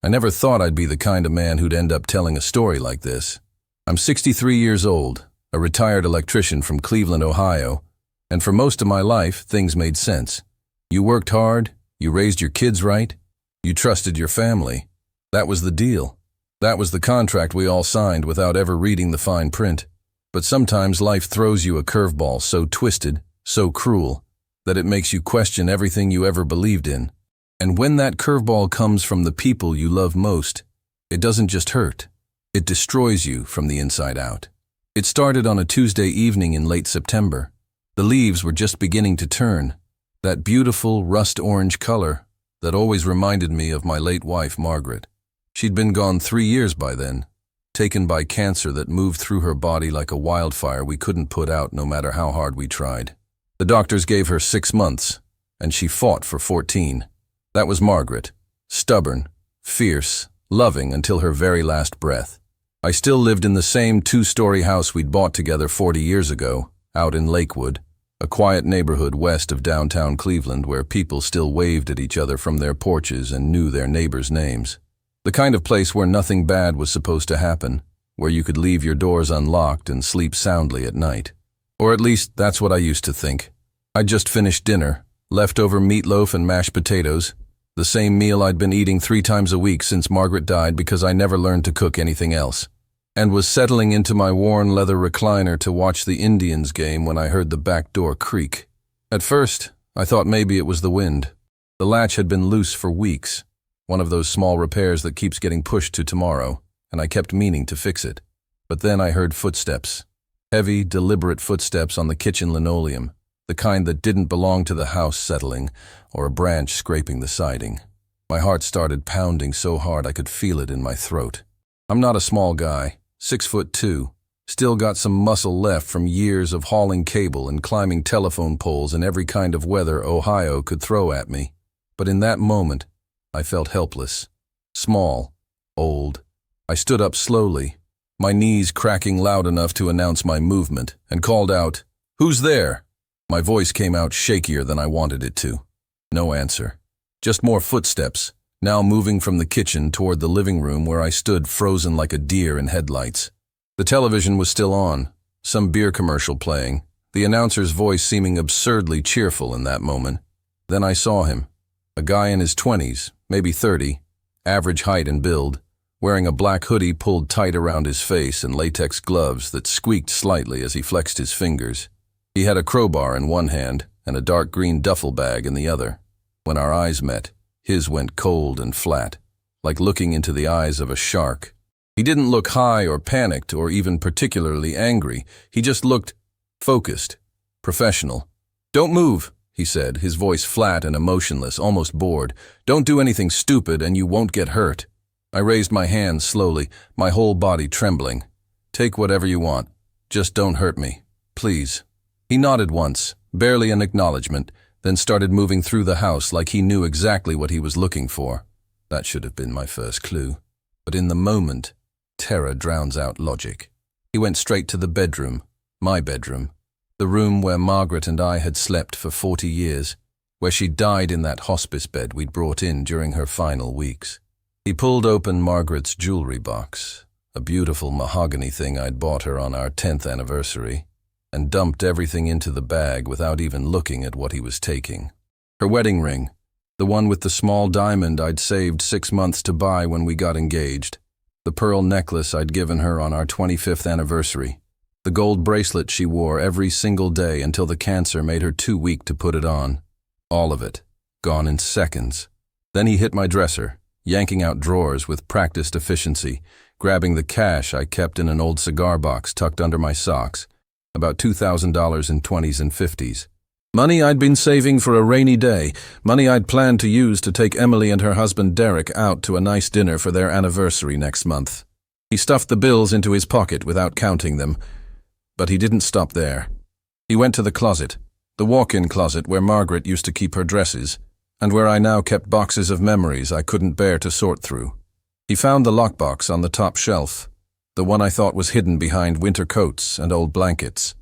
I never thought I'd be the kind of man who'd end up telling a story like this. I'm 63 years old, a retired electrician from Cleveland, Ohio, and for most of my life, things made sense. You worked hard, you raised your kids right, you trusted your family. That was the deal. That was the contract we all signed without ever reading the fine print. But sometimes life throws you a curveball so twisted, so cruel, that it makes you question everything you ever believed in. And when that curveball comes from the people you love most, it doesn't just hurt. It destroys you from the inside out. It started on a Tuesday evening in late September. The leaves were just beginning to turn, that beautiful rust-orange color that always reminded me of my late wife, Margaret. She'd been gone 3 years by then, taken by cancer that moved through her body like a wildfire we couldn't put out no matter how hard we tried. The doctors gave her 6 months, and she fought for 14. That was Margaret, stubborn, fierce, loving until her very last breath. I still lived in the same 2-story house we'd bought together 40 years ago, out in Lakewood, a quiet neighborhood west of downtown Cleveland where people still waved at each other from their porches and knew their neighbors' names. The kind of place where nothing bad was supposed to happen, where you could leave your doors unlocked and sleep soundly at night. Or at least that's what I used to think. I'd just finished dinner, leftover meatloaf and mashed potatoes, the same meal I'd been eating 3 times a week since Margaret died because I never learned to cook anything else, and was settling into my worn leather recliner to watch the Indians game when I heard the back door creak. At first, I thought maybe it was the wind. The latch had been loose for weeks, one of those small repairs that keeps getting pushed to tomorrow, and I kept meaning to fix it. But then I heard footsteps. Heavy, deliberate footsteps on the kitchen linoleum, the kind that didn't belong to the house settling, or a branch scraping the siding. My heart started pounding so hard I could feel it in my throat. I'm not a small guy, 6'2", still got some muscle left from years of hauling cable and climbing telephone poles in every kind of weather Ohio could throw at me. But in that moment, I felt helpless, small, old. I stood up slowly, my knees cracking loud enough to announce my movement, and called out, "Who's there?" My voice came out shakier than I wanted it to. No answer. Just more footsteps, now moving from the kitchen toward the living room where I stood frozen like a deer in headlights. The television was still on, some beer commercial playing, the announcer's voice seeming absurdly cheerful in that moment. Then I saw him, a guy in his 20s, maybe 30, average height and build, wearing a black hoodie pulled tight around his face and latex gloves that squeaked slightly as he flexed his fingers. He had a crowbar in one hand and a dark green duffel bag in the other. When our eyes met, his went cold and flat, like looking into the eyes of a shark. He didn't look high or panicked or even particularly angry. He just looked focused, professional. "Don't move," he said, his voice flat and emotionless, almost bored. "Don't do anything stupid and you won't get hurt." I raised my hands slowly, my whole body trembling. "Take whatever you want. Just don't hurt me, please." He nodded once, barely an acknowledgement, then started moving through the house like he knew exactly what he was looking for. That should have been my first clue. But in the moment, terror drowns out logic. He went straight to the bedroom, my bedroom, the room where Margaret and I had slept for 40 years, where she died in that hospice bed we'd brought in during her final weeks. He pulled open Margaret's jewelry box, a beautiful mahogany thing I'd bought her on our 10th anniversary, and dumped everything into the bag without even looking at what he was taking. Her wedding ring, the one with the small diamond I'd saved 6 months to buy when we got engaged, the pearl necklace I'd given her on our 25th anniversary, the gold bracelet she wore every single day until the cancer made her too weak to put it on. All of it, gone in seconds. Then he hit my dresser, yanking out drawers with practiced efficiency, grabbing the cash I kept in an old cigar box tucked under my socks, about $2,000 in 20s and 50s. Money I'd been saving for a rainy day, money I'd planned to use to take Emily and her husband Derek out to a nice dinner for their anniversary next month. He stuffed the bills into his pocket without counting them, but he didn't stop there. He went to the closet, the walk-in closet where Margaret used to keep her dresses, and where I now kept boxes of memories I couldn't bear to sort through. He found the lockbox on the top shelf, the one I thought was hidden behind winter coats and old blankets.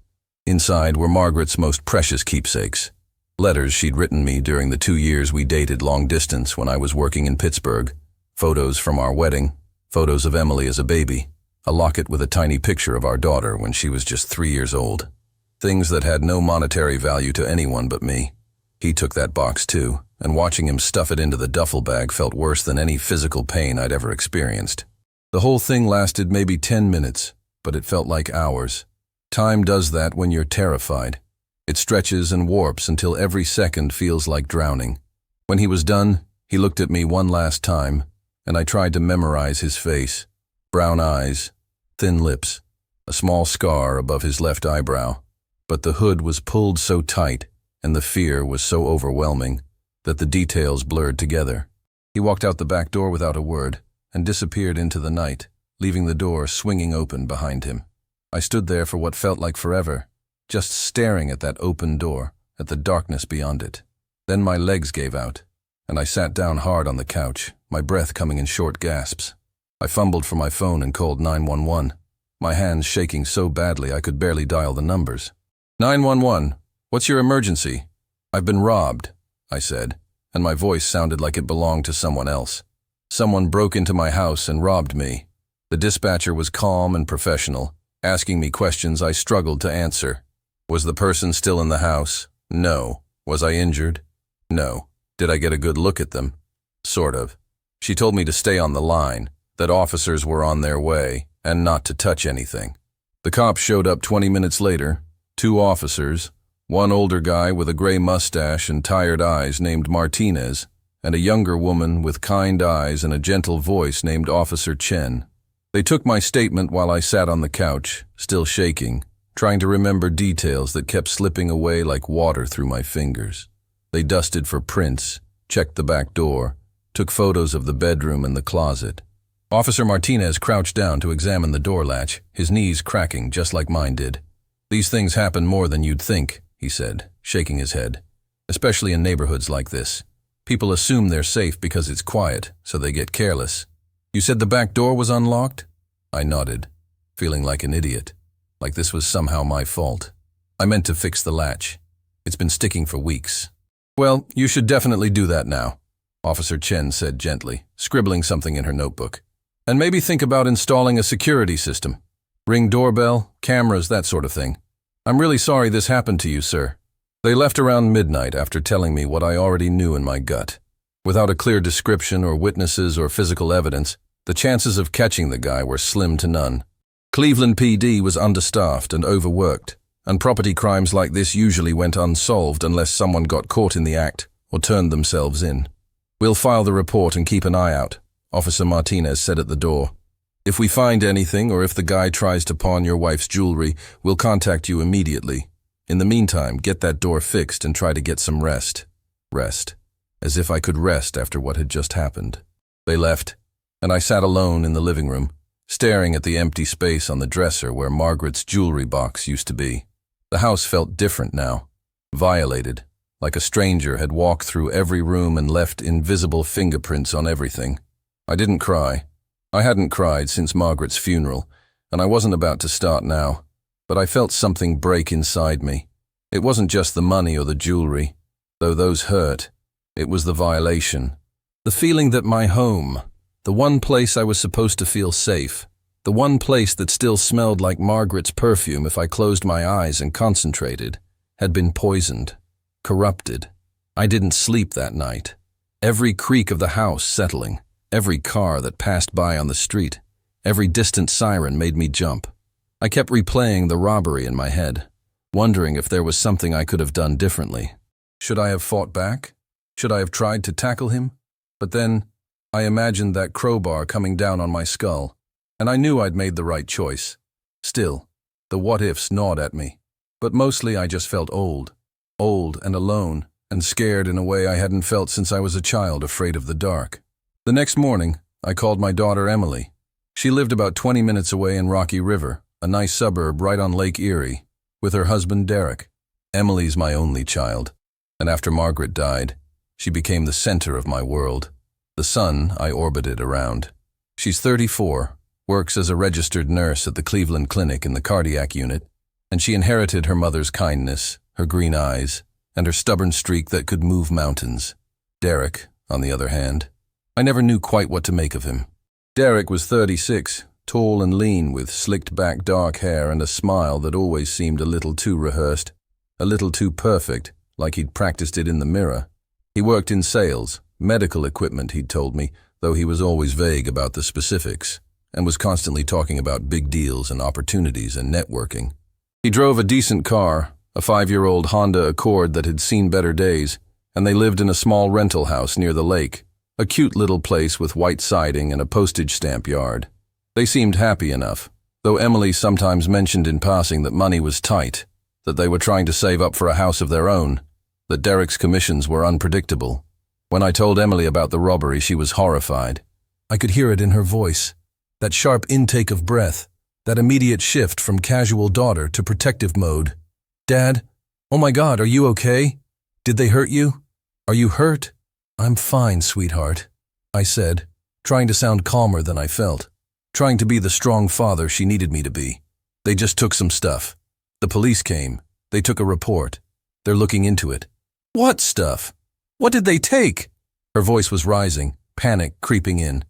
Inside were Margaret's most precious keepsakes, letters she'd written me during the 2 years we dated long distance when I was working in Pittsburgh, Photos from our wedding, photos of Emily as a baby, a locket with a tiny picture of our daughter when she was just 3 years old. Things that had no monetary value to anyone but me. He took that box too, and watching him stuff it into the duffel bag felt worse than any physical pain I'd ever experienced. The whole thing lasted maybe 10 minutes, but it felt like hours. Time does that when you're terrified. It stretches and warps until every second feels like drowning. When he was done, he looked at me one last time, and I tried to memorize his face. Brown eyes, thin lips, a small scar above his left eyebrow. But the hood was pulled so tight, and the fear was so overwhelming, that the details blurred together. He walked out the back door without a word, and disappeared into the night, leaving the door swinging open behind him. I stood there for what felt like forever, just staring at that open door, at the darkness beyond it. Then my legs gave out, and I sat down hard on the couch, my breath coming in short gasps. I fumbled for my phone and called 911, my hands shaking so badly I could barely dial the numbers. 911, what's your emergency? I've been robbed, I said, and my voice sounded like it belonged to someone else. Someone broke into my house and robbed me. The dispatcher was calm and professional, asking me questions I struggled to answer. Was the person still in the house? No. Was I injured? No. Did I get a good look at them? Sort of. She told me to stay on the line, that officers were on their way, and not to touch anything. The cops showed up 20 minutes later, 2 officers, one older guy with a gray mustache and tired eyes named Martinez, and a younger woman with kind eyes and a gentle voice named Officer Chen. They took my statement while I sat on the couch, still shaking, trying to remember details that kept slipping away like water through my fingers. They dusted for prints, checked the back door, took photos of the bedroom and the closet. Officer Martinez crouched down to examine the door latch, his knees cracking just like mine did. These things happen more than you'd think, he said, shaking his head. Especially in neighborhoods like this. People assume they're safe because it's quiet, so they get careless. You said the back door was unlocked? I nodded, feeling like an idiot, like this was somehow my fault. I meant to fix the latch. It's been sticking for weeks. Well, you should definitely do that now, Officer Chen said gently, scribbling something in her notebook. And maybe think about installing a security system. Ring doorbell, cameras, that sort of thing. I'm really sorry this happened to you, sir. They left around midnight after telling me what I already knew in my gut. Without a clear description or witnesses or physical evidence, the chances of catching the guy were slim to none. Cleveland PD was understaffed and overworked, and property crimes like this usually went unsolved unless someone got caught in the act or turned themselves in. We'll file the report and keep an eye out, Officer Martinez said at the door. If we find anything or if the guy tries to pawn your wife's jewelry, we'll contact you immediately. In the meantime, get that door fixed and try to get some rest. Rest. As if I could rest after what had just happened. They left, and I sat alone in the living room, staring at the empty space on the dresser where Margaret's jewelry box used to be. The house felt different now, violated, like a stranger had walked through every room and left invisible fingerprints on everything. I didn't cry. I hadn't cried since Margaret's funeral, and I wasn't about to start now, but I felt something break inside me. It wasn't just the money or the jewelry, though those hurt. It was the violation. The feeling that my home, the one place I was supposed to feel safe, the one place that still smelled like Margaret's perfume if I closed my eyes and concentrated, had been poisoned, corrupted. I didn't sleep that night. Every creak of the house settling, every car that passed by on the street, every distant siren made me jump. I kept replaying the robbery in my head, wondering if there was something I could have done differently. Should I have fought back? Should I have tried to tackle him? But then, I imagined that crowbar coming down on my skull, and I knew I'd made the right choice. Still, the what-ifs gnawed at me. But mostly I just felt old and alone, and scared in a way I hadn't felt since I was a child afraid of the dark. The next morning, I called my daughter Emily. She lived about 20 minutes away in Rocky River, a nice suburb right on Lake Erie, with her husband Derek. Emily's my only child, and after Margaret died, she became the center of my world, the sun I orbited around. She's 34, works as a registered nurse at the Cleveland Clinic in the cardiac unit, and she inherited her mother's kindness, her green eyes, and her stubborn streak that could move mountains. Derek, on the other hand, I never knew quite what to make of him. Derek was 36, tall and lean with slicked back dark hair and a smile that always seemed a little too rehearsed, a little too perfect, like he'd practiced it in the mirror. He worked in sales, medical equipment, he'd told me, though he was always vague about the specifics, and was constantly talking about big deals and opportunities and networking. He drove a decent car, a 5-year-old Honda Accord that had seen better days, and they lived in a small rental house near the lake, a cute little place with white siding and a postage stamp yard. They seemed happy enough, though Emily sometimes mentioned in passing that money was tight, that they were trying to save up for a house of their own, that Derek's commissions were unpredictable. When I told Emily about the robbery, she was horrified. I could hear it in her voice, that sharp intake of breath, that immediate shift from casual daughter to protective mode. Dad, oh my God, are you okay? Did they hurt you? Are you hurt? I'm fine, sweetheart, I said, trying to sound calmer than I felt, trying to be the strong father she needed me to be. They just took some stuff. The police came. They took a report. They're looking into it. What stuff? What did they take? Her voice was rising, panic creeping in.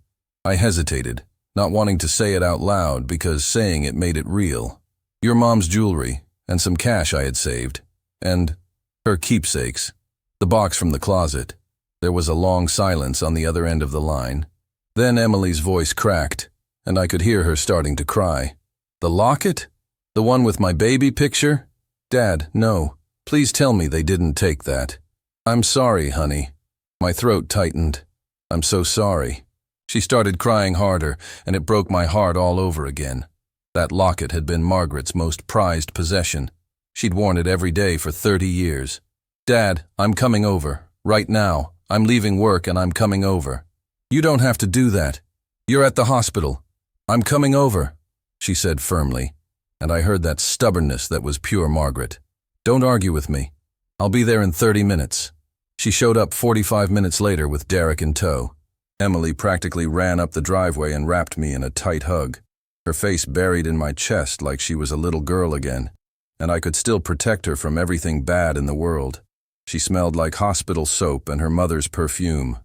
I hesitated, not wanting to say it out loud because saying it made it real. Your mom's jewelry, and some cash I had saved, and her keepsakes. The box from the closet. There was a long silence on the other end of the line. Then Emily's voice cracked, and I could hear her starting to cry. The locket? The one with my baby picture? Dad, no. Please tell me they didn't take that. I'm sorry, honey. My throat tightened. I'm so sorry. She started crying harder, and it broke my heart all over again. That locket had been Margaret's most prized possession. She'd worn it every day for 30 years. Dad, I'm coming over. Right now. I'm leaving work and I'm coming over. You don't have to do that. You're at the hospital. I'm coming over, she said firmly, and I heard that stubbornness that was pure Margaret. Don't argue with me. I'll be there in 30 minutes. She showed up 45 minutes later with Derek in tow. Emily practically ran up the driveway and wrapped me in a tight hug, her face buried in my chest like she was a little girl again, and I could still protect her from everything bad in the world. She smelled like hospital soap and her mother's perfume.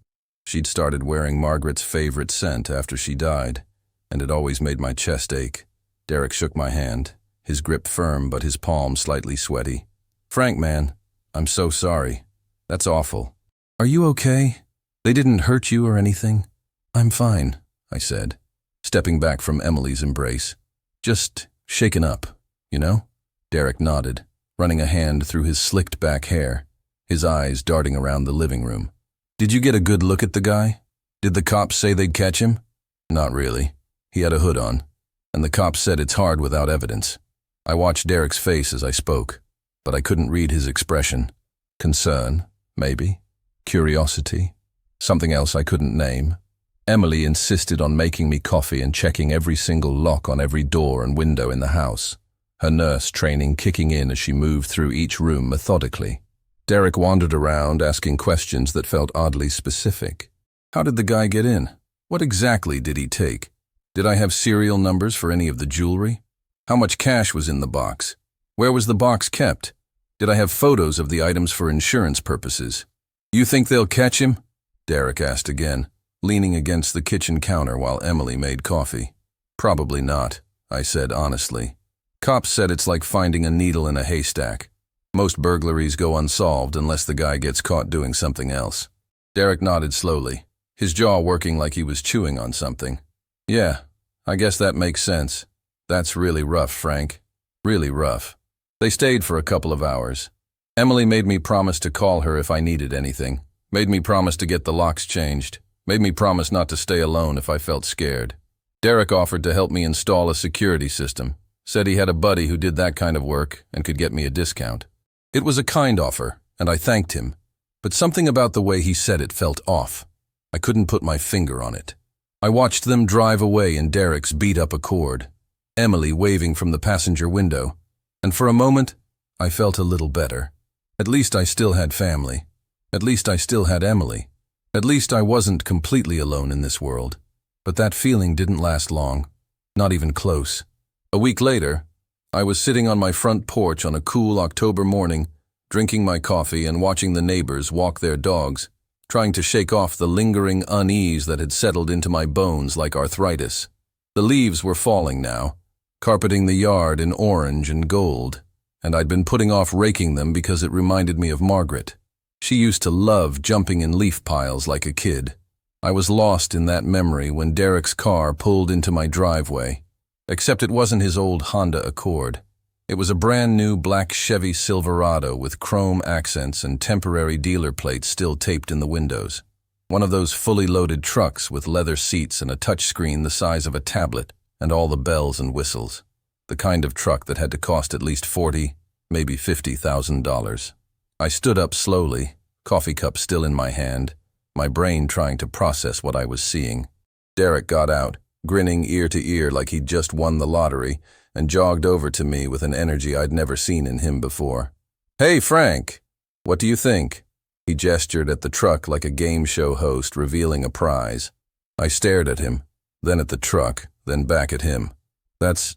She'd started wearing Margaret's favorite scent after she died, and it always made my chest ache. Derek shook my hand, his grip firm but his palm slightly sweaty. Frank, man, I'm so sorry. That's awful. Are you okay? They didn't hurt you or anything? I'm fine, I said, stepping back from Emily's embrace. Just shaken up, you know? Derek nodded, running a hand through his slicked back hair, his eyes darting around the living room. Did you get a good look at the guy? Did the cops say they'd catch him? Not really. He had a hood on, and the cops said it's hard without evidence. I watched Derek's face as I spoke, but I couldn't read his expression. Concern, maybe. Curiosity. Something else I couldn't name. Emily insisted on making me coffee and checking every single lock on every door and window in the house, her nurse training kicking in as she moved through each room methodically. Derek wandered around asking questions that felt oddly specific. How did the guy get in? What exactly did he take? Did I have serial numbers for any of the jewelry? How much cash was in the box? Where was the box kept? Did I have photos of the items for insurance purposes? You think they'll catch him? Derek asked again, leaning against the kitchen counter while Emily made coffee. Probably not, I said honestly. Cops said it's like finding a needle in a haystack. Most burglaries go unsolved unless the guy gets caught doing something else. Derek nodded slowly, his jaw working like he was chewing on something. Yeah, I guess that makes sense. That's really rough, Frank. Really rough. They stayed for a couple of hours. Emily made me promise to call her if I needed anything, made me promise to get the locks changed, made me promise not to stay alone if I felt scared. Derek offered to help me install a security system, said he had a buddy who did that kind of work and could get me a discount. It was a kind offer, and I thanked him, but something about the way he said it felt off. I couldn't put my finger on it. I watched them drive away in Derek's beat-up Accord, Emily waving from the passenger window, and for a moment, I felt a little better. At least I still had family. At least I still had Emily. At least I wasn't completely alone in this world. But that feeling didn't last long, not even close. A week later, I was sitting on my front porch on a cool October morning, drinking my coffee and watching the neighbors walk their dogs, trying to shake off the lingering unease that had settled into my bones like arthritis. The leaves were falling now, carpeting the yard in orange and gold, and I'd been putting off raking them because it reminded me of Margaret. She used to love jumping in leaf piles like a kid. I was lost in that memory when Derek's car pulled into my driveway, except it wasn't his old Honda Accord. It was a brand new black Chevy Silverado with chrome accents and temporary dealer plates still taped in the windows. One of those fully loaded trucks with leather seats and a touchscreen the size of a tablet and all the bells and whistles. The kind of truck that had to cost at least $40,000, maybe $50,000. I stood up slowly, coffee cup still in my hand, my brain trying to process what I was seeing. Derek got out, grinning ear to ear like he'd just won the lottery, and jogged over to me with an energy I'd never seen in him before. "Hey, Frank, what do you think?" He gestured at the truck like a game show host revealing a prize. I stared at him, then at the truck, then back at him. That's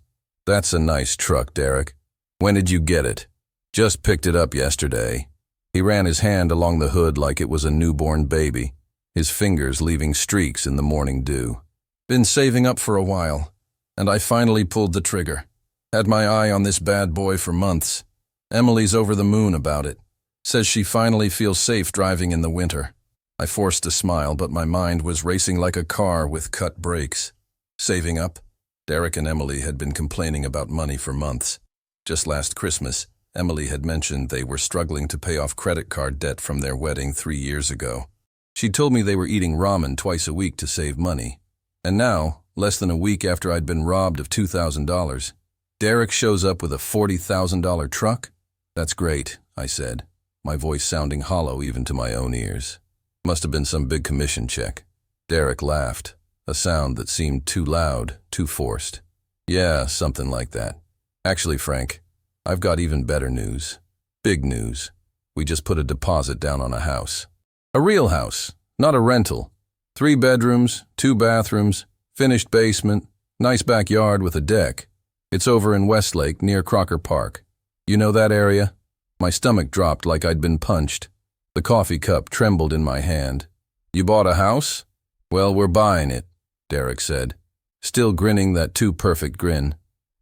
a nice truck, Derek. When did you get it?" "Just picked it up yesterday." He ran his hand along the hood like it was a newborn baby, his fingers leaving streaks in the morning dew. "Been saving up for a while, and I finally pulled the trigger. Had my eye on this bad boy for months. Emily's over the moon about it. Says she finally feels safe driving in the winter." I forced a smile, but my mind was racing like a car with cut brakes. Saving up? Derek and Emily had been complaining about money for months. Just last Christmas, Emily had mentioned they were struggling to pay off credit card debt from their wedding 3 years ago. She'd told me they were eating ramen twice a week to save money. And now, less than a week after I'd been robbed of $2,000, Derek shows up with a $40,000 truck? "That's great," I said, my voice sounding hollow even to my own ears. Must have been some big commission check. Derek laughed, a sound that seemed too loud, too forced. "Yeah, something like that. Actually, Frank, I've got even better news. Big news. We just put a deposit down on a house. A real house, not a rental. 3 bedrooms, 2 bathrooms, finished basement, nice backyard with a deck. It's over in Westlake near Crocker Park. You know that area?" My stomach dropped like I'd been punched. The coffee cup trembled in my hand. "You bought a house?" "Well, we're buying it," Derek said, still grinning that too-perfect grin.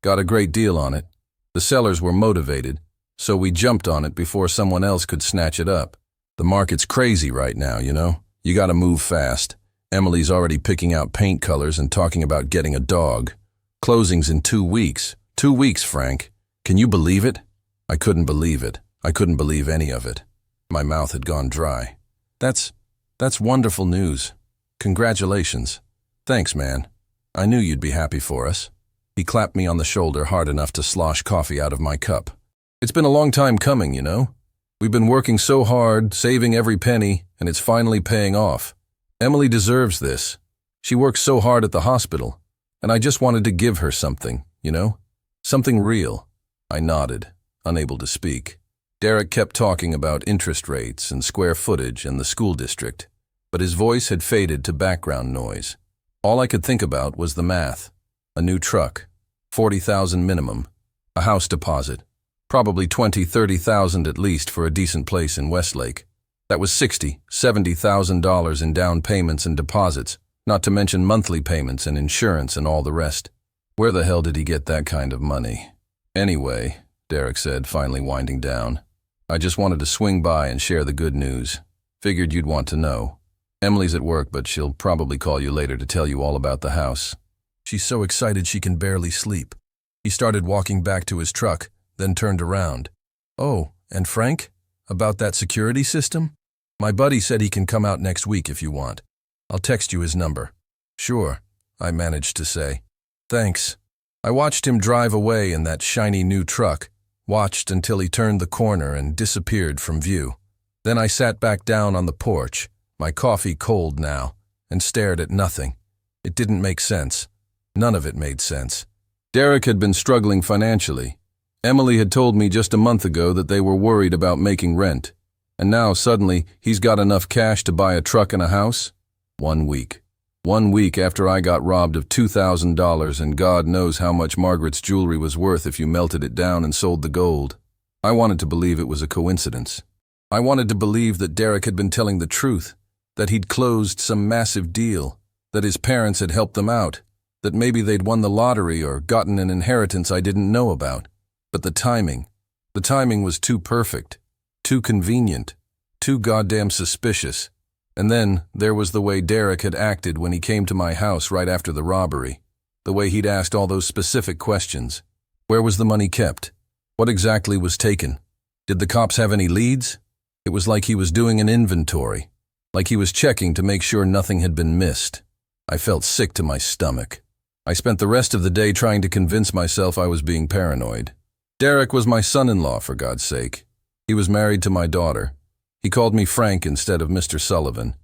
"Got a great deal on it. The sellers were motivated, so we jumped on it before someone else could snatch it up. The market's crazy right now, you know? You gotta move fast. Emily's already picking out paint colors and talking about getting a dog. Closing's in 2 weeks. 2 weeks, Frank. Can you believe it?" I couldn't believe it. I couldn't believe any of it. My mouth had gone dry. That's wonderful news. Congratulations. Thanks, man. I knew you'd be happy for us." He clapped me on the shoulder hard enough to slosh coffee out of my cup. "It's been a long time coming, you know? We've been working so hard, saving every penny, and it's finally paying off. Emily deserves this. She worked so hard at the hospital, and I just wanted to give her something, you know? Something real." I nodded, unable to speak. Derek kept talking about interest rates and square footage and the school district, but his voice had faded to background noise. All I could think about was the math. A new truck, $40,000 minimum, a house deposit, probably $20,000, $30,000 at least for a decent place in Westlake. That was $60,000, $70,000 in down payments and deposits, not to mention monthly payments and insurance and all the rest. Where the hell did he get that kind of money? "Anyway," Derek said, finally winding down, "I just wanted to swing by and share the good news. Figured you'd want to know. Emily's at work, but she'll probably call you later to tell you all about the house. She's so excited she can barely sleep." He started walking back to his truck, then turned around. "Oh, and Frank? About that security system? My buddy said he can come out next week if you want. I'll text you his number." "Sure," I managed to say. "Thanks." I watched him drive away in that shiny new truck, watched until he turned the corner and disappeared from view. Then I sat back down on the porch, my coffee cold now, and stared at nothing. It didn't make sense. None of it made sense. Derek had been struggling financially. Emily had told me just a month ago that they were worried about making rent. And now, suddenly, he's got enough cash to buy a truck and a house? 1 week. 1 week after I got robbed of $2,000 and God knows how much Margaret's jewelry was worth if you melted it down and sold the gold. I wanted to believe it was a coincidence. I wanted to believe that Derek had been telling the truth, that he'd closed some massive deal, that his parents had helped them out, that maybe they'd won the lottery or gotten an inheritance I didn't know about. But the timing was too perfect, too convenient, too goddamn suspicious. And then there was the way Derek had acted when he came to my house right after the robbery, the way he'd asked all those specific questions. Where was the money kept? What exactly was taken? Did the cops have any leads? It was like he was doing an inventory, like he was checking to make sure nothing had been missed. I felt sick to my stomach. I spent the rest of the day trying to convince myself I was being paranoid. Derek was my son-in-law, for God's sake. He was married to my daughter. He called me Frank instead of Mr. Sullivan.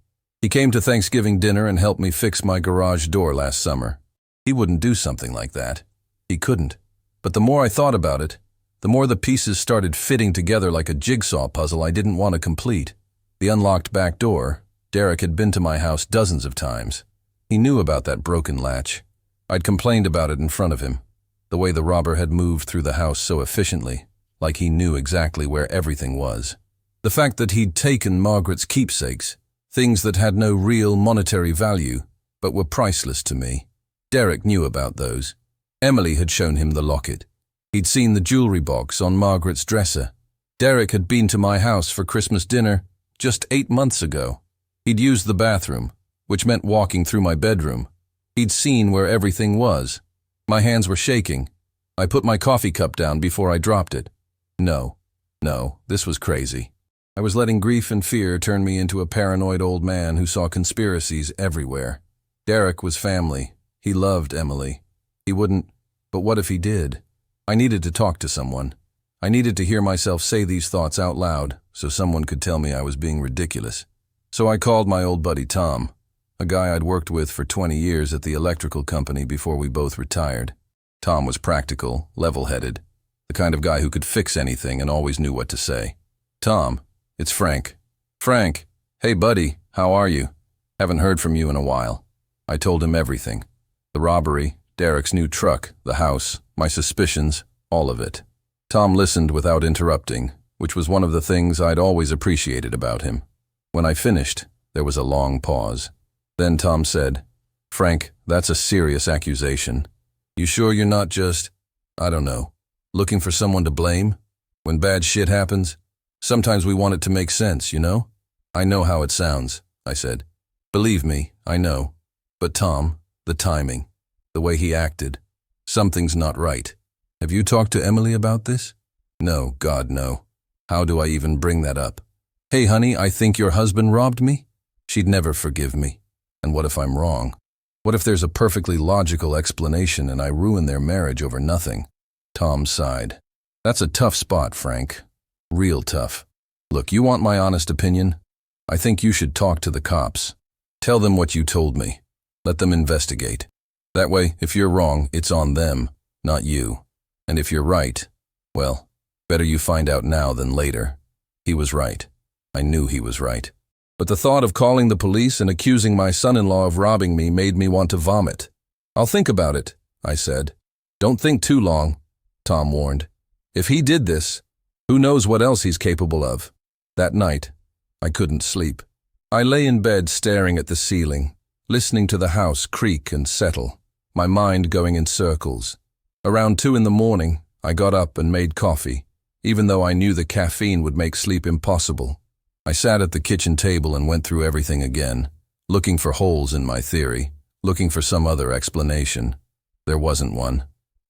He came to Thanksgiving dinner and helped me fix my garage door last summer. He wouldn't do something like that. He couldn't. But the more I thought about it, the more the pieces started fitting together like a jigsaw puzzle I didn't want to complete. The unlocked back door. Derek had been to my house dozens of times. He knew about that broken latch. I'd complained about it in front of him. The way the robber had moved through the house so efficiently, like he knew exactly where everything was. The fact that he'd taken Margaret's keepsakes, things that had no real monetary value, but were priceless to me. Derek knew about those. Emily had shown him the locket. He'd seen the jewelry box on Margaret's dresser. Derek had been to my house for Christmas dinner just 8 months ago. He'd used the bathroom, which meant walking through my bedroom. He'd seen where everything was. My hands were shaking. I put my coffee cup down before I dropped it. No, this was crazy. I was letting grief and fear turn me into a paranoid old man who saw conspiracies everywhere. Derek was family. He loved Emily. He wouldn't, but what if he did? I needed to talk to someone. I needed to hear myself say these thoughts out loud so someone could tell me I was being ridiculous. So I called my old buddy Tom, a guy I'd worked with for 20 years at the electrical company before we both retired. Tom was practical, level-headed, the kind of guy who could fix anything and always knew what to say. Tom, it's Frank. Frank, hey buddy, how are you? Haven't heard from you in a while. I told him everything. The robbery, Derek's new truck, the house, my suspicions, all of it. Tom listened without interrupting, which was one of the things I'd always appreciated about him. When I finished, there was a long pause. Then Tom said, Frank, that's a serious accusation. You sure you're not just, I don't know, looking for someone to blame? When bad shit happens, sometimes we want it to make sense, you know? I know how it sounds, I said. Believe me, I know. But Tom, the timing, the way he acted, something's not right. Have you talked to Emily about this? No, God, no. How do I even bring that up? Hey, honey, I think your husband robbed me? She'd never forgive me. And what if I'm wrong? What if there's a perfectly logical explanation and I ruin their marriage over nothing? Tom sighed. That's a tough spot, Frank. Real tough. Look, you want my honest opinion? I think you should talk to the cops. Tell them what you told me. Let them investigate. That way, if you're wrong, it's on them, not you. And if you're right, well, better you find out now than later. He was right. I knew he was right. But the thought of calling the police and accusing my son-in-law of robbing me made me want to vomit. I'll think about it, I said. Don't think too long, Tom warned. If he did this, who knows what else he's capable of? That night, I couldn't sleep. I lay in bed staring at the ceiling, listening to the house creak and settle, my mind going in circles. Around 2 in the morning, I got up and made coffee, even though I knew the caffeine would make sleep impossible. I sat at the kitchen table and went through everything again, looking for holes in my theory, looking for some other explanation. There wasn't one.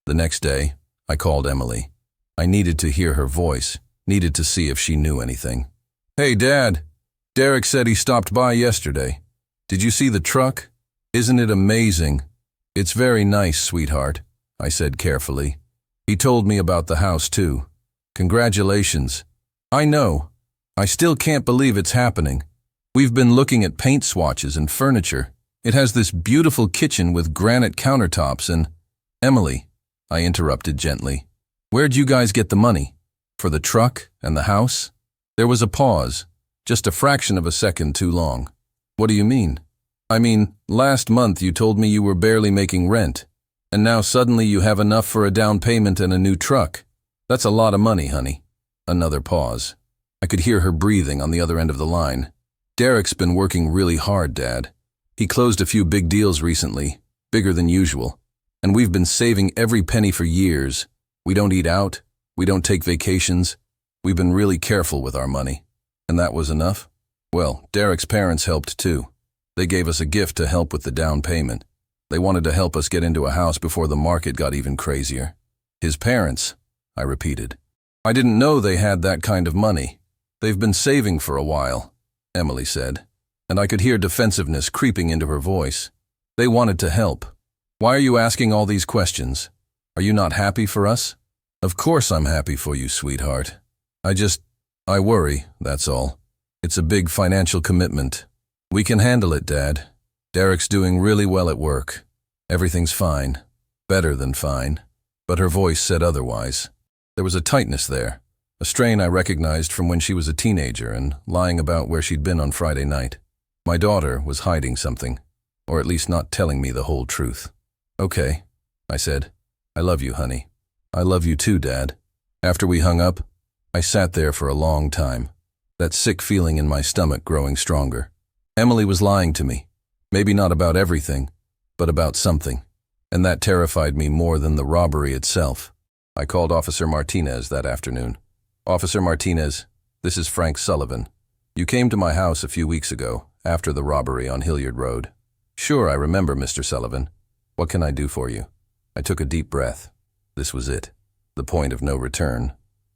The next day, I called Emily. I needed to hear her voice, needed to see if she knew anything. Hey, Dad. Derek said he stopped by yesterday. Did you see the truck? Isn't it amazing? It's very nice, sweetheart, I said carefully. He told me about the house, too. Congratulations. I know. I still can't believe it's happening. We've been looking at paint swatches and furniture. It has this beautiful kitchen with granite countertops and… Emily, I interrupted gently. Where'd you guys get the money? For the truck and the house? There was a pause, just a fraction of a second too long. What do you mean? I mean, last month you told me you were barely making rent, and now suddenly you have enough for a down payment and a new truck. That's a lot of money, honey. Another pause. I could hear her breathing on the other end of the line. Derek's been working really hard, Dad. He closed a few big deals recently, bigger than usual. And we've been saving every penny for years. We don't eat out. We don't take vacations. We've been really careful with our money. And that was enough? Well, Derek's parents helped too. They gave us a gift to help with the down payment. They wanted to help us get into a house before the market got even crazier. His parents, I repeated. I didn't know they had that kind of money. They've been saving for a while, Emily said, and I could hear defensiveness creeping into her voice. They wanted to help. Why are you asking all these questions? Are you not happy for us? Of course I'm happy for you, sweetheart. I worry, that's all. It's a big financial commitment. We can handle it, Dad. Derek's doing really well at work. Everything's fine. Better than fine. But her voice said otherwise. There was a tightness there, a strain I recognized from when she was a teenager and lying about where she'd been on Friday night. My daughter was hiding something, or at least not telling me the whole truth. Okay, I said. I love you, honey. I love you too, Dad. After we hung up, I sat there for a long time, that sick feeling in my stomach growing stronger. Emily was lying to me. Maybe not about everything, but about something. And that terrified me more than the robbery itself. I called Officer Martinez that afternoon. Officer Martinez, this is Frank Sullivan. You came to my house a few weeks ago, after the robbery on Hilliard Road. Sure, I remember, Mr. Sullivan. What can I do for you? I took a deep breath. This was it. The point of no return.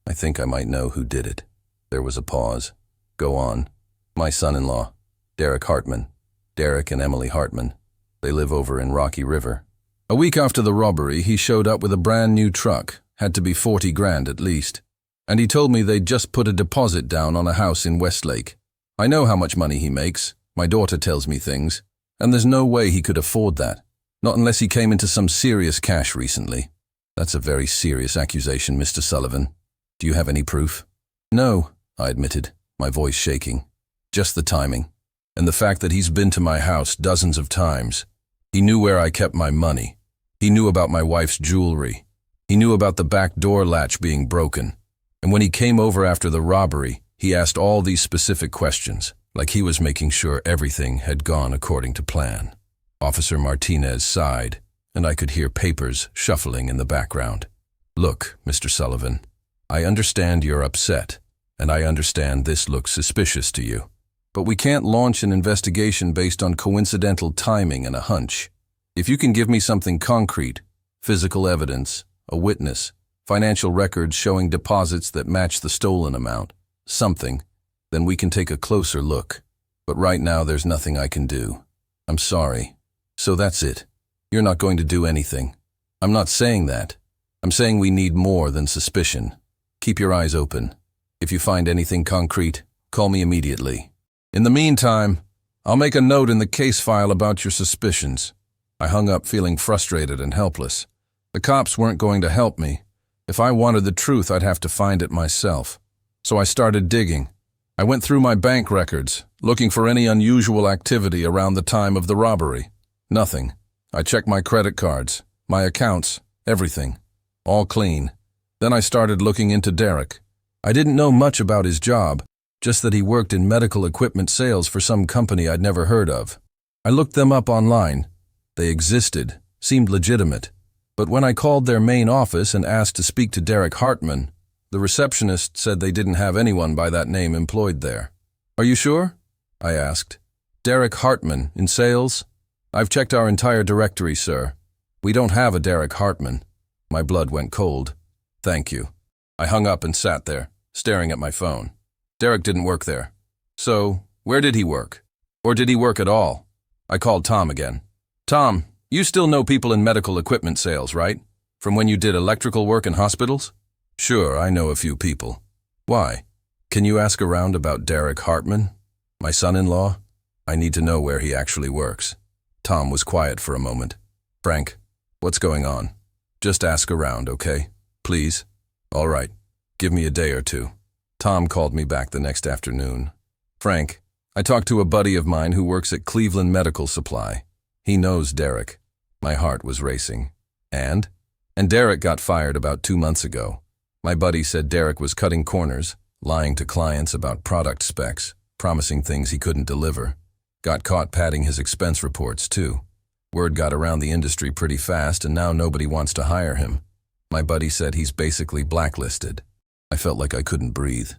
I think I might know who did it. There was a pause. Go on. My son-in-law, Derek Hartman. Derek and Emily Hartman. They live over in Rocky River. A week after the robbery, he showed up with a brand new truck. Had to be 40 grand at least. And he told me they'd just put a deposit down on a house in Westlake. I know how much money he makes. My daughter tells me things. And there's no way he could afford that. Not unless he came into some serious cash recently. That's a very serious accusation, Mr. Sullivan. Do you have any proof? No, I admitted, my voice shaking. Just the timing. And the fact that he's been to my house dozens of times. He knew where I kept my money. He knew about my wife's jewelry. He knew about the back door latch being broken. And when he came over after the robbery, he asked all these specific questions, like he was making sure everything had gone according to plan. Officer Martinez sighed, and I could hear papers shuffling in the background. Look, Mr. Sullivan, I understand you're upset, and I understand this looks suspicious to you. But we can't launch an investigation based on coincidental timing and a hunch. If you can give me something concrete, physical evidence, a witness, financial records showing deposits that match the stolen amount, something, then we can take a closer look. But right now there's nothing I can do. I'm sorry. So that's it. You're not going to do anything. I'm not saying that. I'm saying we need more than suspicion. Keep your eyes open. If you find anything concrete, call me immediately. In the meantime, I'll make a note in the case file about your suspicions. I hung up feeling frustrated and helpless. The cops weren't going to help me. If I wanted the truth, I'd have to find it myself. So I started digging. I went through my bank records, looking for any unusual activity around the time of the robbery. Nothing. I checked my credit cards, my accounts, everything. All clean. Then I started looking into Derek. I didn't know much about his job, just that he worked in medical equipment sales for some company I'd never heard of. I looked them up online. They existed, seemed legitimate. But when I called their main office and asked to speak to Derek Hartman, the receptionist said they didn't have anyone by that name employed there. Are you sure? I asked. Derek Hartman, in sales? I've checked our entire directory, sir. We don't have a Derek Hartman. My blood went cold. Thank you. I hung up and sat there, staring at my phone. Derek didn't work there. So, where did he work? Or did he work at all? I called Tom again. Tom, you still know people in medical equipment sales, right? From when you did electrical work in hospitals? Sure, I know a few people. Why? Can you ask around about Derek Hartman? My son-in-law? I need to know where he actually works. Tom was quiet for a moment. Frank, what's going on? Just ask around, okay? Please? All right. Give me a day or two. Tom called me back the next afternoon. Frank, I talked to a buddy of mine who works at Cleveland Medical Supply. He knows Derek. My heart was racing. And Derek got fired about 2 months ago. My buddy said Derek was cutting corners, lying to clients about product specs, promising things he couldn't deliver. Got caught padding his expense reports, too. Word got around the industry pretty fast, and now nobody wants to hire him. My buddy said he's basically blacklisted. I felt like I couldn't breathe.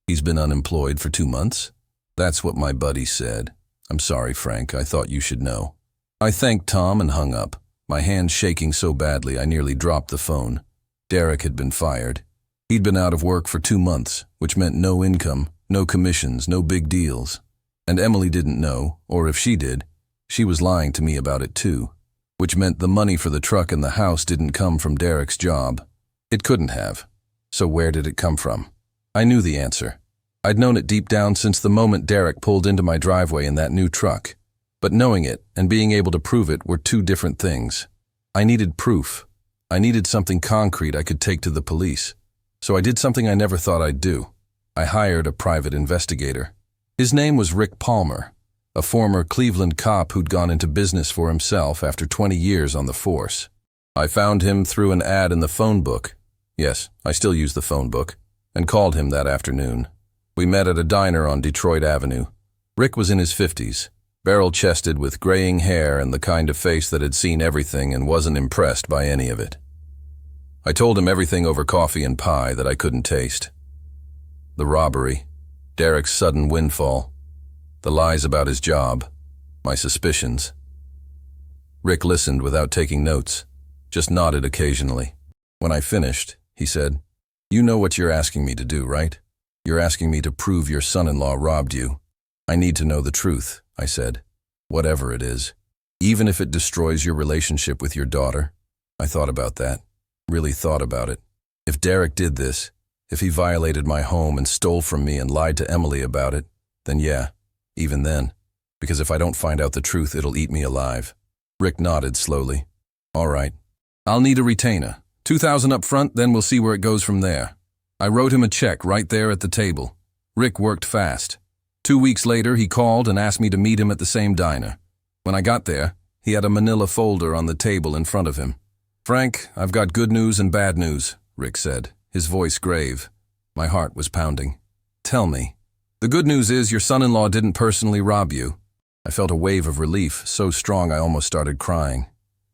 He's been unemployed for 2 months? That's what my buddy said. I'm sorry, Frank, I thought you should know. I thanked Tom and hung up, my hand shaking so badly I nearly dropped the phone. Derek had been fired. He'd been out of work for 2 months, which meant no income, no commissions, no big deals. And Emily didn't know, or if she did, she was lying to me about it too, which meant the money for the truck and the house didn't come from Derek's job. It couldn't have. So where did it come from? I knew the answer. I'd known it deep down since the moment Derek pulled into my driveway in that new truck. But knowing it and being able to prove it were two different things. I needed proof. I needed something concrete I could take to the police. So I did something I never thought I'd do. I hired a private investigator. His name was Rick Palmer, a former Cleveland cop who'd gone into business for himself after 20 years on the force. I found him through an ad in the phone book. Yes, I still use the phone book, and called him that afternoon. We met at a diner on Detroit Avenue. Rick was in his 50s, barrel-chested with graying hair and the kind of face that had seen everything and wasn't impressed by any of it. I told him everything over coffee and pie that I couldn't taste. The robbery, Derek's sudden windfall, the lies about his job, my suspicions. Rick listened without taking notes, just nodded occasionally. When I finished, he said, "You know what you're asking me to do, right? You're asking me to prove your son-in-law robbed you. I need to know the truth," I said. "Whatever it is. Even if it destroys your relationship with your daughter." I thought about that. Really thought about it. If Derek did this, if he violated my home and stole from me and lied to Emily about it, then yeah, even then. Because if I don't find out the truth, it'll eat me alive. Rick nodded slowly. "All right. I'll need a retainer. $2,000 up front, then we'll see where it goes from there." I wrote him a check right there at the table. Rick worked fast. 2 weeks later, he called and asked me to meet him at the same diner. When I got there, he had a manila folder on the table in front of him. "Frank, I've got good news and bad news," Rick said, his voice grave. My heart was pounding. "Tell me." "The good news is your son-in-law didn't personally rob you." I felt a wave of relief, so strong I almost started crying.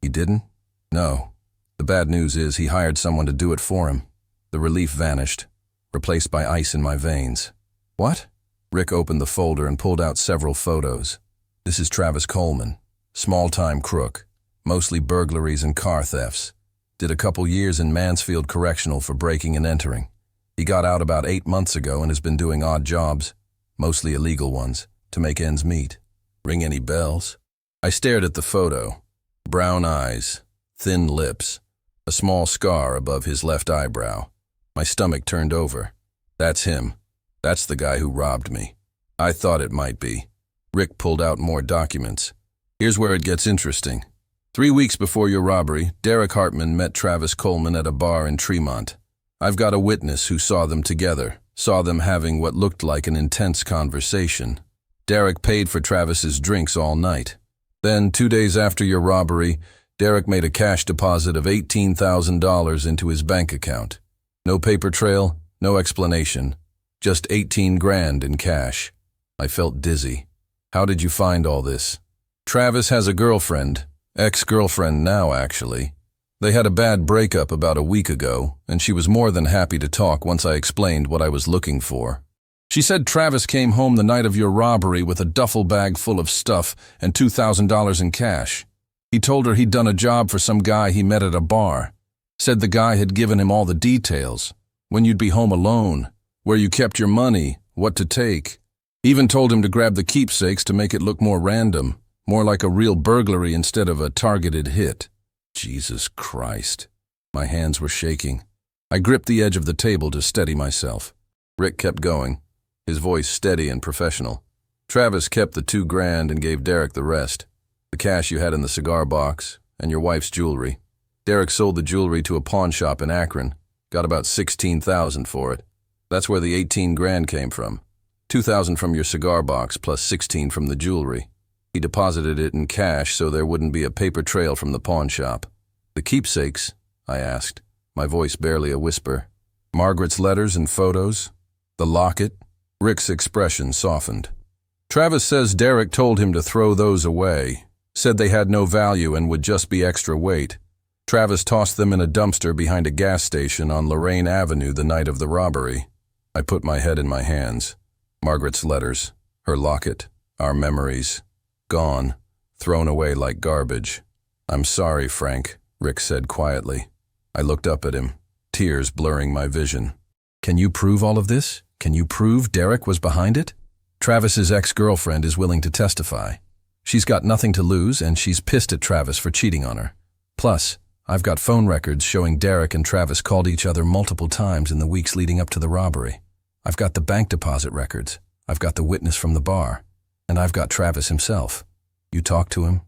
"He didn't?" "No. The bad news is he hired someone to do it for him." The relief vanished, replaced by ice in my veins. "What?" Rick opened the folder and pulled out several photos. "This is Travis Coleman, small-time crook, mostly burglaries and car thefts. Did a couple years in Mansfield Correctional for breaking and entering. He got out about 8 months ago and has been doing odd jobs, mostly illegal ones, to make ends meet. Ring any bells?" I stared at the photo. Brown eyes, thin lips, a small scar above his left eyebrow. My stomach turned over. "That's him. That's the guy who robbed me." I thought it might be. Rick pulled out more documents. "Here's where it gets interesting. 3 weeks before your robbery, Derek Hartman met Travis Coleman at a bar in Tremont. I've got a witness who saw them together, saw them having what looked like an intense conversation. Derek paid for Travis's drinks all night. Then, 2 days after your robbery, Derek made a cash deposit of $18,000 into his bank account. No paper trail, no explanation. Just 18 grand in cash. I felt dizzy. How did you find all this? Travis has a girlfriend, ex-girlfriend now actually. They had a bad breakup about a week ago, and she was more than happy to talk once I explained what I was looking for. She said Travis came home the night of your robbery with a duffel bag full of stuff and $2,000 in cash. He told her he'd done a job for some guy he met at a bar. Said the guy had given him all the details, when you'd be home alone, where you kept your money, what to take. Even told him to grab the keepsakes to make it look more random, more like a real burglary instead of a targeted hit. Jesus Christ. My hands were shaking. I gripped the edge of the table to steady myself. Rick kept going, his voice steady and professional. Travis kept the 2 grand and gave Derek the rest. The cash you had in the cigar box, and your wife's jewelry. Derek sold the jewelry to a pawn shop in Akron, got about $16,000 for it. That's where the 18 grand came from. 2,000 from your cigar box plus 16 from the jewelry. He deposited it in cash so there wouldn't be a paper trail from the pawn shop. The keepsakes? I asked, my voice barely a whisper. Margaret's letters and photos? The locket? Rick's expression softened. Travis says Derek told him to throw those away, said they had no value and would just be extra weight. Travis tossed them in a dumpster behind a gas station on Lorraine Avenue the night of the robbery. I put my head in my hands. Margaret's letters, her locket, our memories, gone, thrown away like garbage. "I'm sorry, Frank," Rick said quietly. I looked up at him, tears blurring my vision. "Can you prove all of this? Can you prove Derek was behind it?" Travis's ex-girlfriend is willing to testify. She's got nothing to lose and she's pissed at Travis for cheating on her. Plus, I've got phone records showing Derek and Travis called each other multiple times in the weeks leading up to the robbery. I've got the bank deposit records. I've got the witness from the bar. And I've got Travis himself. You talked to him?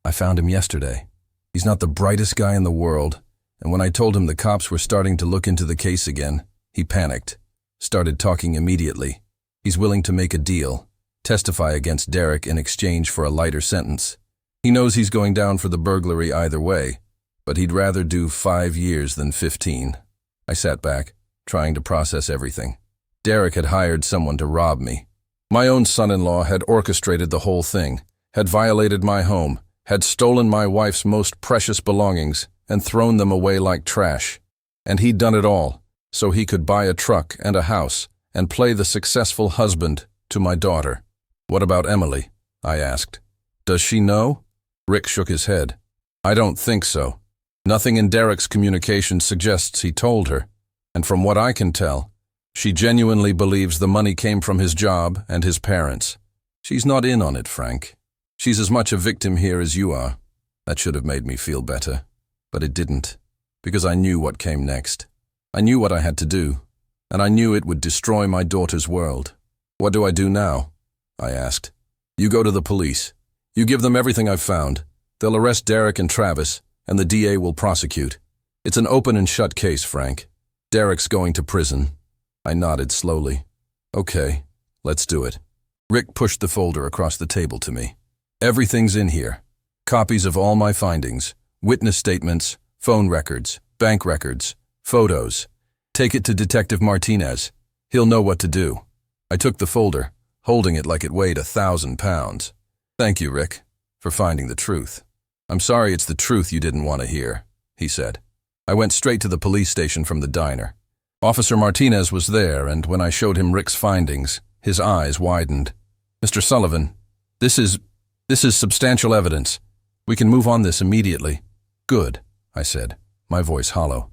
I found him yesterday. He's not the brightest guy in the world, and when I told him the cops were starting to look into the case again, he panicked. Started talking immediately. He's willing to make a deal, testify against Derek in exchange for a lighter sentence. He knows he's going down for the burglary either way, but he'd rather do 5 years than 15. I sat back, trying to process everything. Derek had hired someone to rob me. My own son-in-law had orchestrated the whole thing, had violated my home, had stolen my wife's most precious belongings and thrown them away like trash. And he'd done it all, so he could buy a truck and a house and play the successful husband to my daughter. "What about Emily?" I asked. "Does she know?" Rick shook his head. "I don't think so. Nothing in Derek's communication suggests he told her, and from what I can tell, she genuinely believes the money came from his job and his parents. She's not in on it, Frank. She's as much a victim here as you are." That should have made me feel better, but it didn't, because I knew what came next. I knew what I had to do, and I knew it would destroy my daughter's world. "What do I do now?" I asked. "You go to the police. You give them everything I've found. They'll arrest Derek and Travis, and the DA will prosecute. It's an open and shut case, Frank. Derek's going to prison." I nodded slowly. "Okay, let's do it." Rick pushed the folder across the table to me. "Everything's in here. Copies of all my findings, witness statements, phone records, bank records, photos. Take it to Detective Martinez. He'll know what to do." I took the folder, holding it like it weighed 1,000 pounds. "Thank you, Rick, for finding the truth." "I'm sorry it's the truth you didn't want to hear," he said. I went straight to the police station from the diner. Officer Martinez was there, and when I showed him Rick's findings, his eyes widened. "Mr. Sullivan, this is substantial evidence. We can move on this immediately." "Good," I said, my voice hollow.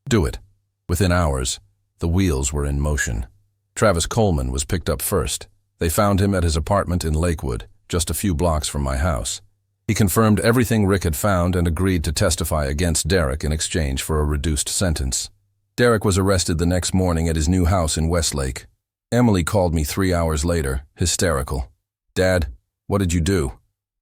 "Do it." Within hours, the wheels were in motion. Travis Coleman was picked up first. They found him at his apartment in Lakewood, just a few blocks from my house. He confirmed everything Rick had found and agreed to testify against Derek in exchange for a reduced sentence. Derek was arrested the next morning at his new house in Westlake. Emily called me 3 hours later, hysterical. "Dad, what did you do?"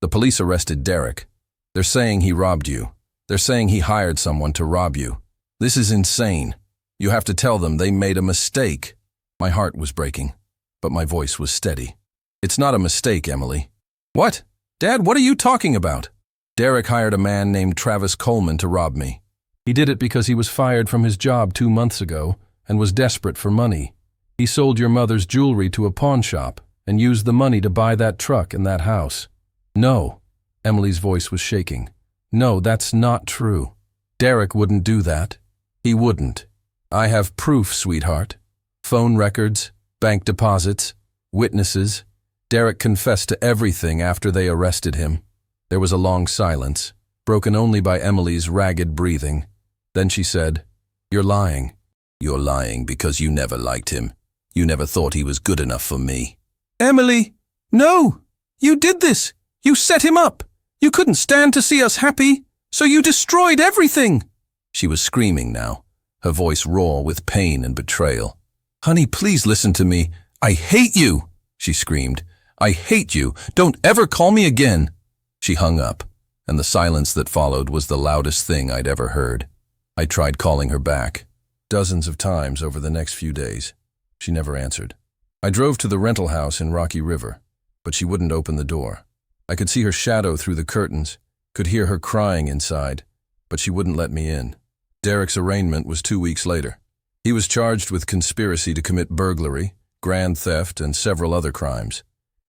"The police arrested Derek. They're saying he robbed you. They're saying he hired someone to rob you. This is insane. You have to tell them they made a mistake." My heart was breaking, but my voice was steady. "It's not a mistake, Emily." "What? Dad, what are you talking about?" "Derek hired a man named Travis Coleman to rob me. He did it because he was fired from his job 2 months ago and was desperate for money. He sold your mother's jewelry to a pawn shop and used the money to buy that truck and that house." "No." Emily's voice was shaking. "No, that's not true. Derek wouldn't do that. He wouldn't. I have proof, sweetheart. Phone records, bank deposits, witnesses. Derek confessed to everything after they arrested him." There was a long silence, broken only by Emily's ragged breathing. Then she said, "You're lying." "You're lying because you never liked him. You never thought he was good enough for me." "Emily, no! You did this! You set him up! You couldn't stand to see us happy, so you destroyed everything!" She was screaming now, her voice raw with pain and betrayal. "Honey, please listen to me. I hate you!" she screamed. "I hate you! Don't ever call me again!" She hung up, and the silence that followed was the loudest thing I'd ever heard. I tried calling her back, dozens of times over the next few days. She never answered. I drove to the rental house in Rocky River, but she wouldn't open the door. I could see her shadow through the curtains, could hear her crying inside, but she wouldn't let me in. Derek's arraignment was 2 weeks later. He was charged with conspiracy to commit burglary, grand theft, and several other crimes.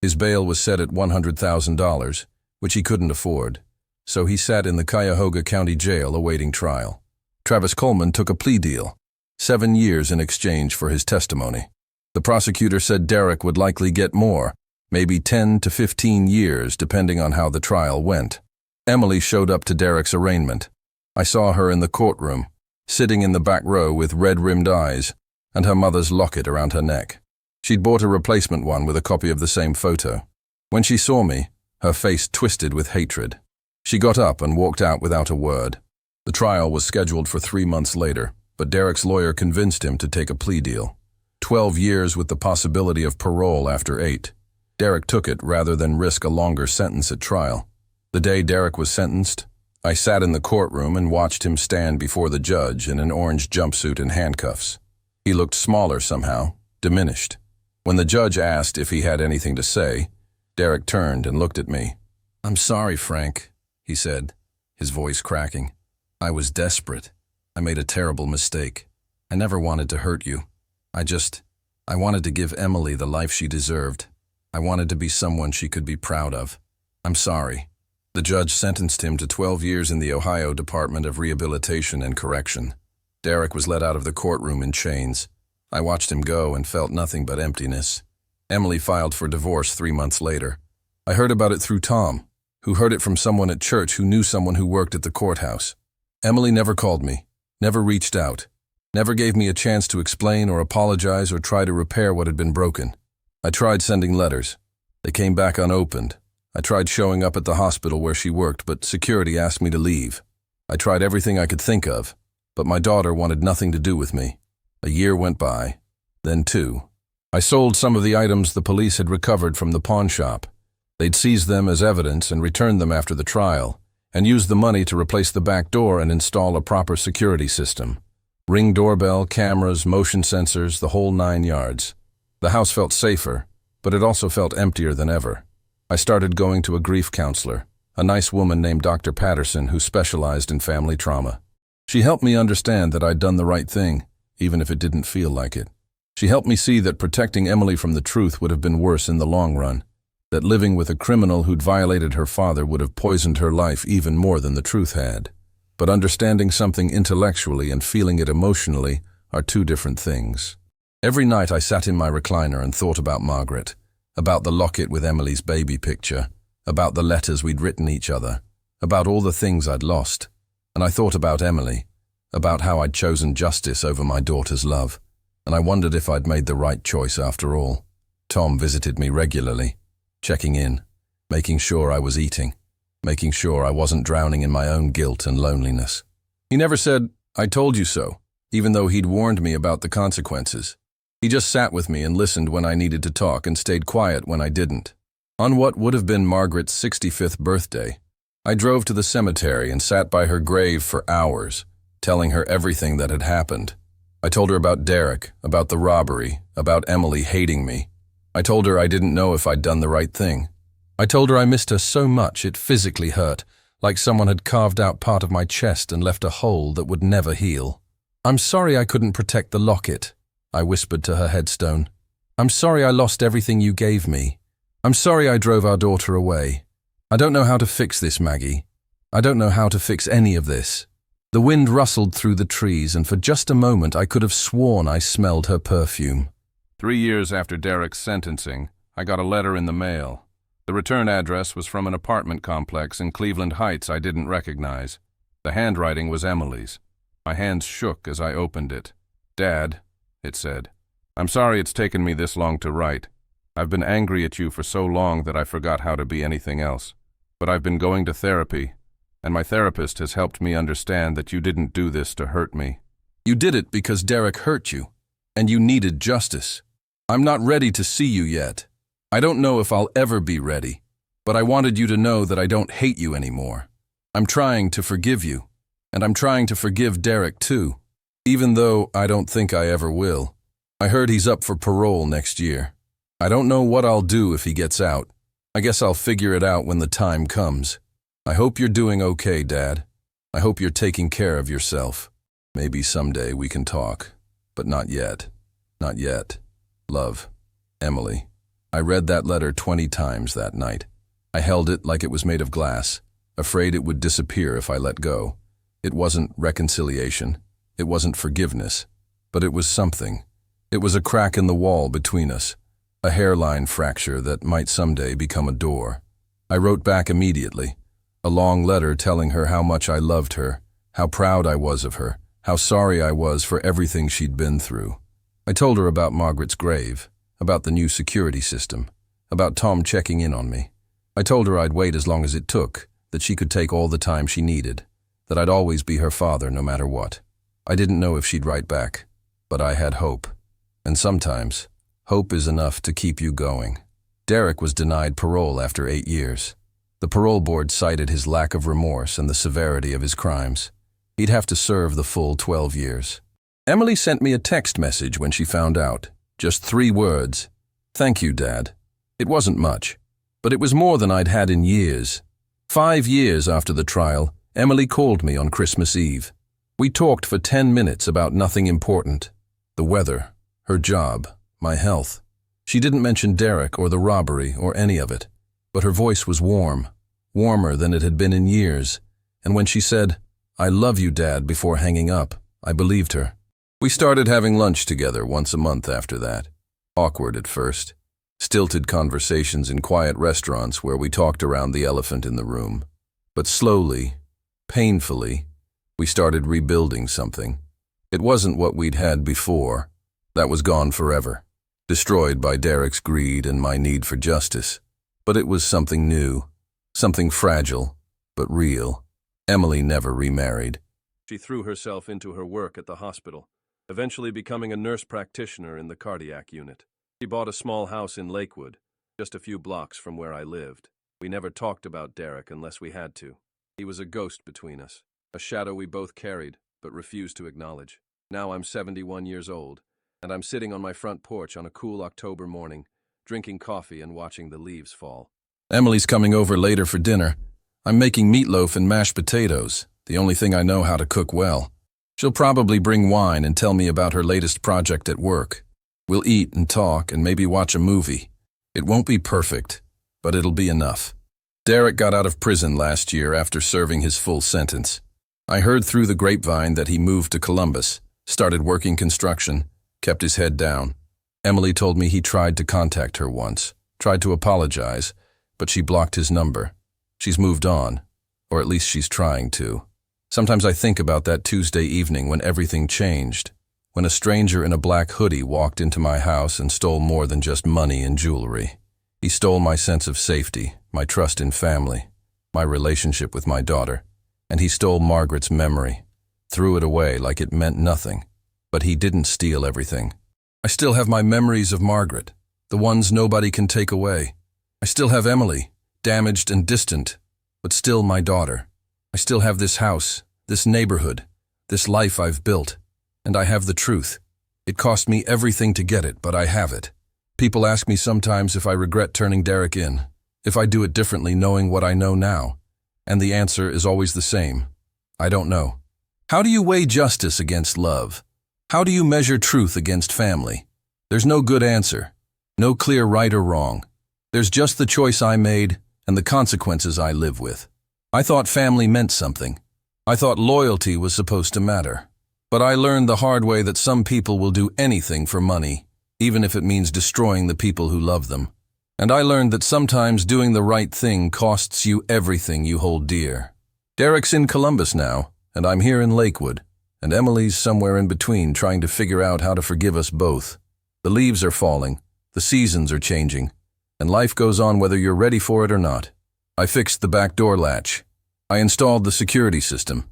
His bail was set at $100,000, which he couldn't afford, so he sat in the Cuyahoga County Jail awaiting trial. Travis Coleman took a plea deal, 7 years in exchange for his testimony. The prosecutor said Derek would likely get more, maybe 10 to 15 years depending on how the trial went. Emily showed up to Derek's arraignment. I saw her in the courtroom, sitting in the back row with red-rimmed eyes and her mother's locket around her neck. She'd bought a replacement one with a copy of the same photo. When she saw me, her face twisted with hatred. She got up and walked out without a word. The trial was scheduled for 3 months later, but Derek's lawyer convinced him to take a plea deal. 12 years with the possibility of parole after 8. Derek took it rather than risk a longer sentence at trial. The day Derek was sentenced, I sat in the courtroom and watched him stand before the judge in an orange jumpsuit and handcuffs. He looked smaller somehow, diminished. When the judge asked if he had anything to say, Derek turned and looked at me. "I'm sorry, Frank," he said, his voice cracking. "I was desperate. I made a terrible mistake. I never wanted to hurt you. I wanted to give Emily the life she deserved. I wanted to be someone she could be proud of. I'm sorry." The judge sentenced him to 12 years in the Ohio Department of Rehabilitation and Correction. Derek was let out of the courtroom in chains. I watched him go and felt nothing but emptiness. Emily filed for divorce 3 months later. I heard about it through Tom, who heard it from someone at church who knew someone who worked at the courthouse. Emily never called me, never reached out, never gave me a chance to explain or apologize or try to repair what had been broken. I tried sending letters. They came back unopened. I tried showing up at the hospital where she worked, but security asked me to leave. I tried everything I could think of, but my daughter wanted nothing to do with me. A year went by, then 2. I sold some of the items the police had recovered from the pawn shop. They'd seized them as evidence and returned them after the trial, and used the money to replace the back door and install a proper security system. Ring doorbell, cameras, motion sensors, the whole 9 yards. The house felt safer, but it also felt emptier than ever. I started going to a grief counselor, a nice woman named Dr. Patterson who specialized in family trauma. She helped me understand that I'd done the right thing, even if it didn't feel like it. She helped me see that protecting Emily from the truth would have been worse in the long run, that living with a criminal who'd violated her father would have poisoned her life even more than the truth had. But understanding something intellectually and feeling it emotionally are 2 different things. Every night I sat in my recliner and thought about Margaret, about the locket with Emily's baby picture, about the letters we'd written each other, about all the things I'd lost. And I thought about Emily, about how I'd chosen justice over my daughter's love, and I wondered if I'd made the right choice after all. Tom visited me regularly, checking in, making sure I was eating, making sure I wasn't drowning in my own guilt and loneliness. He never said, "I told you so," even though he'd warned me about the consequences. He just sat with me and listened when I needed to talk and stayed quiet when I didn't. On what would have been Margaret's 65th birthday, I drove to the cemetery and sat by her grave for hours, telling her everything that had happened. I told her about Derek, about the robbery, about Emily hating me. I told her I didn't know if I'd done the right thing. I told her I missed her so much it physically hurt, like someone had carved out part of my chest and left a hole that would never heal. "I'm sorry I couldn't protect the locket," I whispered to her headstone. "I'm sorry I lost everything you gave me. I'm sorry I drove our daughter away. I don't know how to fix this, Maggie. I don't know how to fix any of this." The wind rustled through the trees, and for just a moment I could have sworn I smelled her perfume. 3 years after Derek's sentencing, I got a letter in the mail. The return address was from an apartment complex in Cleveland Heights I didn't recognize. The handwriting was Emily's. My hands shook as I opened it. "Dad," it said, "I'm sorry it's taken me this long to write. I've been angry at you for so long that I forgot how to be anything else. But I've been going to therapy, and my therapist has helped me understand that you didn't do this to hurt me. You did it because Derek hurt you, and you needed justice. I'm not ready to see you yet. I don't know if I'll ever be ready, but I wanted you to know that I don't hate you anymore. I'm trying to forgive you, and I'm trying to forgive Derek too, even though I don't think I ever will. I heard he's up for parole next year. I don't know what I'll do if he gets out. I guess I'll figure it out when the time comes. I hope you're doing okay, Dad. I hope you're taking care of yourself. Maybe someday we can talk, but not yet. Not yet. Love, Emily." I read that letter 20 times that night. I held it like it was made of glass, afraid it would disappear if I let go. It wasn't reconciliation. It wasn't forgiveness. But it was something. It was a crack in the wall between us, a hairline fracture that might someday become a door. I wrote back immediately, a long letter telling her how much I loved her, how proud I was of her, how sorry I was for everything she'd been through. I told her about Margaret's grave, about the new security system, about Tom checking in on me. I told her I'd wait as long as it took, that she could take all the time she needed, that I'd always be her father no matter what. I didn't know if she'd write back, but I had hope. And sometimes, hope is enough to keep you going. Derek was denied parole after 8 years. The parole board cited his lack of remorse and the severity of his crimes. He'd have to serve the full 12 years. Emily sent me a text message when she found out. Just 3 words. "Thank you, Dad." It wasn't much, but it was more than I'd had in years. 5 years after the trial, Emily called me on Christmas Eve. We talked for 10 minutes about nothing important. The weather, her job, my health. She didn't mention Derek or the robbery or any of it, but her voice was warm, warmer than it had been in years. And when she said, "I love you, Dad," before hanging up, I believed her. We started having lunch together once a month after that. Awkward at first. Stilted conversations in quiet restaurants where we talked around the elephant in the room. But slowly, painfully, we started rebuilding something. It wasn't what we'd had before. That was gone forever, destroyed by Derek's greed and my need for justice. But it was something new, something fragile, but real. Emily never remarried. She threw herself into her work at the hospital, eventually becoming a nurse practitioner in the cardiac unit. She bought a small house in Lakewood, just a few blocks from where I lived. We never talked about Derek unless we had to. He was a ghost between us, a shadow we both carried but refused to acknowledge. Now I'm 71 years old, and I'm sitting on my front porch on a cool October morning, drinking coffee and watching the leaves fall. Emily's coming over later for dinner. I'm making meatloaf and mashed potatoes, the only thing I know how to cook well. She'll probably bring wine and tell me about her latest project at work. We'll eat and talk and maybe watch a movie. It won't be perfect, but it'll be enough. Derek got out of prison last year after serving his full sentence. I heard through the grapevine that he moved to Columbus, started working construction, kept his head down. Emily told me he tried to contact her once, tried to apologize, but she blocked his number. She's moved on, or at least she's trying to. Sometimes I think about that Tuesday evening when everything changed, when a stranger in a black hoodie walked into my house and stole more than just money and jewelry. He stole my sense of safety, my trust in family, my relationship with my daughter, and he stole Margaret's memory, threw it away like it meant nothing. But he didn't steal everything. I still have my memories of Margaret, the ones nobody can take away. I still have Emily, damaged and distant, but still my daughter. I still have this house, this neighborhood, this life I've built. And I have the truth. It cost me everything to get it, but I have it. People ask me sometimes if I regret turning Derek in, if I do it differently knowing what I know now. And the answer is always the same. I don't know. How do you weigh justice against love? How do you measure truth against family? There's no good answer, no clear right or wrong. There's just the choice I made and the consequences I live with. I thought family meant something. I thought loyalty was supposed to matter. But I learned the hard way that some people will do anything for money, even if it means destroying the people who love them. And I learned that sometimes doing the right thing costs you everything you hold dear. Derek's in Columbus now, and I'm here in Lakewood, and Emily's somewhere in between trying to figure out how to forgive us both. The leaves are falling, the seasons are changing, and life goes on whether you're ready for it or not. I fixed the back door latch. I installed the security system.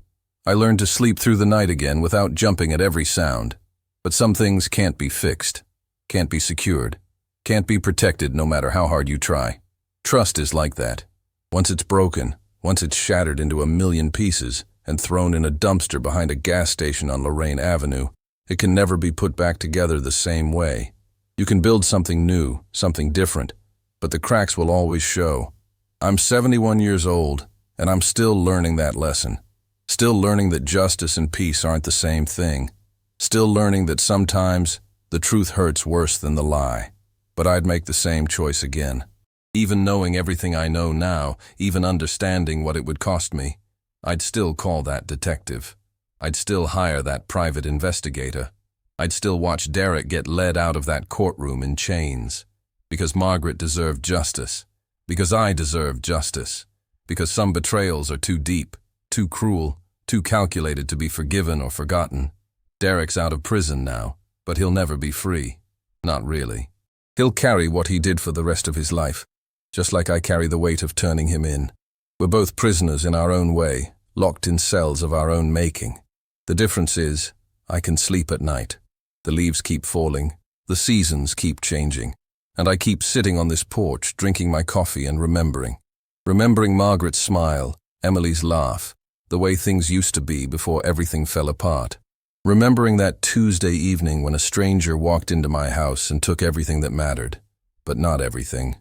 I learned to sleep through the night again without jumping at every sound. But some things can't be fixed, can't be secured, can't be protected no matter how hard you try. Trust is like that. Once it's broken, once it's shattered into a million pieces and thrown in a dumpster behind a gas station on Lorraine Avenue, it can never be put back together the same way. You can build something new, something different, but the cracks will always show. I'm 71 years old, and I'm still learning that lesson. Still learning that justice and peace aren't the same thing. Still learning that sometimes the truth hurts worse than the lie. but I'd make the same choice again. Even knowing everything I know now, even understanding what it would cost me, I'd still call that detective. I'd still hire that private investigator. I'd still watch Derek get led out of that courtroom in chains. Because Margaret deserved justice. Because I deserved justice. Because some betrayals are too deep, too cruel, too calculated to be forgiven or forgotten. Derek's out of prison now, but he'll never be free. Not really. He'll carry what he did for the rest of his life, just like I carry the weight of turning him in. We're both prisoners in our own way, locked in cells of our own making. The difference is, I can sleep at night. The leaves keep falling, the seasons keep changing, and I keep sitting on this porch, drinking my coffee and remembering. Remembering Margaret's smile, Emily's laugh, the way things used to be before everything fell apart. Remembering that Tuesday evening when a stranger walked into my house and took everything that mattered. But not everything.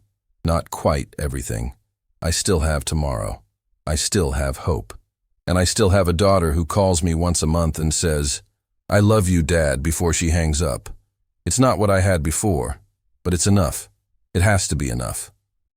Not quite everything. I still have tomorrow. I still have hope. And I still have a daughter who calls me once a month and says, "I love you, Dad," before she hangs up. It's not what I had before, but it's enough. It has to be enough.